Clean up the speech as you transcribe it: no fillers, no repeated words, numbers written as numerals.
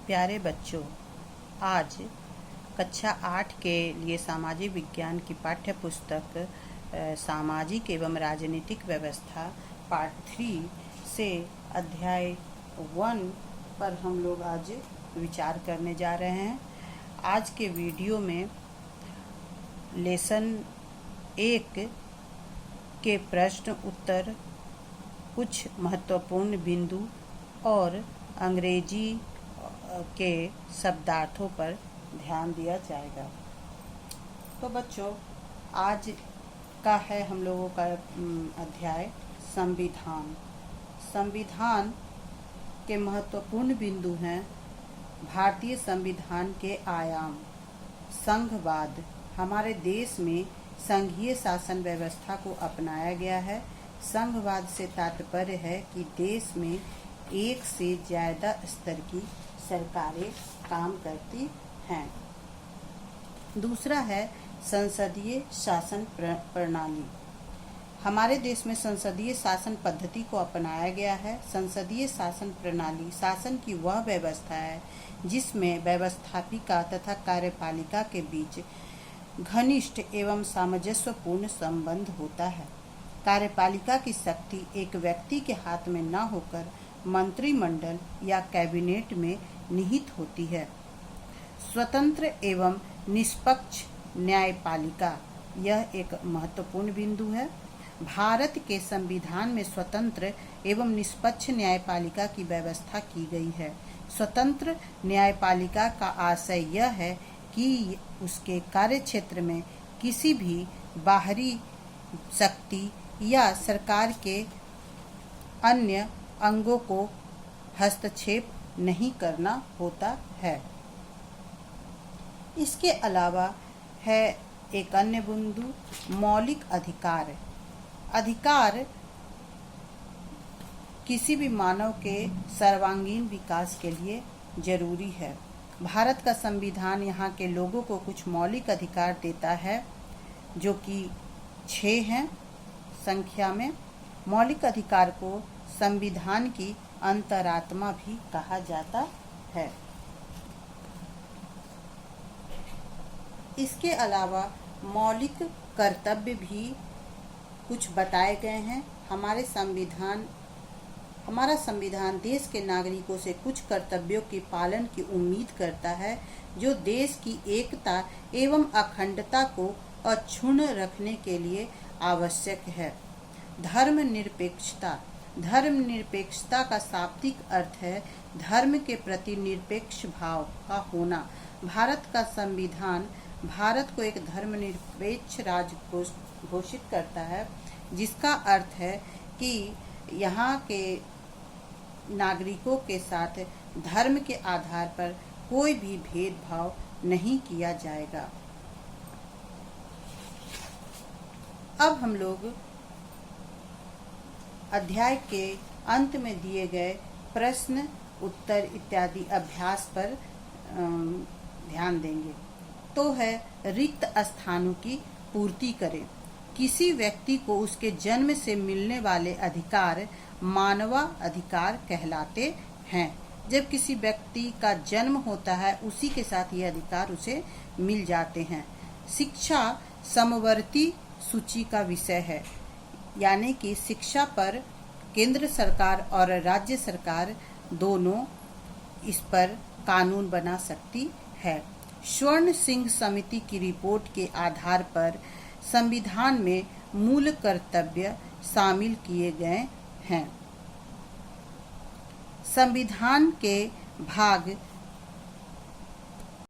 प्यारे बच्चों, आज कक्षा 8 के लिए सामाजिक विज्ञान की पाठ्य पुस्तक सामाजिक एवं राजनीतिक व्यवस्था पार्ट 3 से अध्याय 1 पर हम लोग आज विचार करने जा रहे हैं। आज के वीडियो में लेसन 1 के प्रश्न उत्तर, कुछ महत्वपूर्ण बिंदु और अंग्रेजी के शब्दार्थों पर ध्यान दिया जाएगा। तो बच्चों, आज का है हम लोगों का अध्याय संविधान। संविधान के महत्वपूर्ण बिंदु हैं भारतीय संविधान के आयाम, संघवाद। हमारे देश में संघीय शासन व्यवस्था को अपनाया गया है। संघवाद से तात्पर्य है कि देश में एक से ज़्यादा स्तर की सरकारें काम करती हैं। दूसरा है संसदीय शासन प्रणाली। हमारे देश में संसदीय शासन पद्धति को अपनाया गया है। संसदीय शासन प्रणाली शासन की वह व्यवस्था है जिसमें व्यवस्थापिका तथा कार्यपालिका के बीच घनिष्ठ एवं सामंजस्यपूर्ण संबंध होता है। कार्यपालिका की शक्ति एक व्यक्ति के हाथ में न होकर मंत्रिमंडल या कैबिनेट में निहित होती है। स्वतंत्र एवं निष्पक्ष न्यायपालिका, यह एक महत्वपूर्ण बिंदु है। भारत के संविधान में स्वतंत्र एवं निष्पक्ष न्यायपालिका की व्यवस्था की गई है। स्वतंत्र न्यायपालिका का आशय यह है कि उसके कार्यक्षेत्र में किसी भी बाहरी शक्ति या सरकार के अन्य अंगों को हस्तक्षेप नहीं करना होता है। इसके अलावा है एक अन्य बिंदु, मौलिक अधिकार। अधिकार किसी भी मानव के सर्वांगीण विकास के लिए जरूरी है। भारत का संविधान यहाँ के लोगों को कुछ मौलिक अधिकार देता है, जो कि 6 हैं संख्या में। मौलिक अधिकार को संविधान की अंतरात्मा भी कहा जाता है। इसके अलावा मौलिक कर्तव्य भी कुछ बताए गए हैं। हमारा संविधान देश के नागरिकों से कुछ कर्तव्यों के पालन की उम्मीद करता है, जो देश की एकता एवं अखंडता को अक्षुण्ण रखने के लिए आवश्यक है। धर्मनिरपेक्षता। धर्मनिरपेक्षता का शाब्दिक अर्थ है धर्म के प्रति निरपेक्ष भाव का होना। भारत का संविधान भारत को एक धर्मनिरपेक्ष राज्य घोषित करता है, जिसका अर्थ है कि यहाँ के नागरिकों के साथ धर्म के आधार पर कोई भी भेदभाव नहीं किया जाएगा। अब हम लोग अध्याय के अंत में दिए गए प्रश्न उत्तर इत्यादि अभ्यास पर ध्यान देंगे। तो है रिक्त स्थानों की पूर्ति करें। किसी व्यक्ति को उसके जन्म से मिलने वाले अधिकार मानवाधिकार कहलाते हैं। जब किसी व्यक्ति का जन्म होता है, उसी के साथ ये अधिकार उसे मिल जाते हैं। शिक्षा समवर्ती सूची का विषय है, यानी कि शिक्षा पर केंद्र सरकार और राज्य सरकार दोनों इस पर कानून बना सकती है। स्वर्ण सिंह समिति की रिपोर्ट के आधार पर संविधान में मूल कर्तव्य शामिल किए गए हैं। संविधान के भाग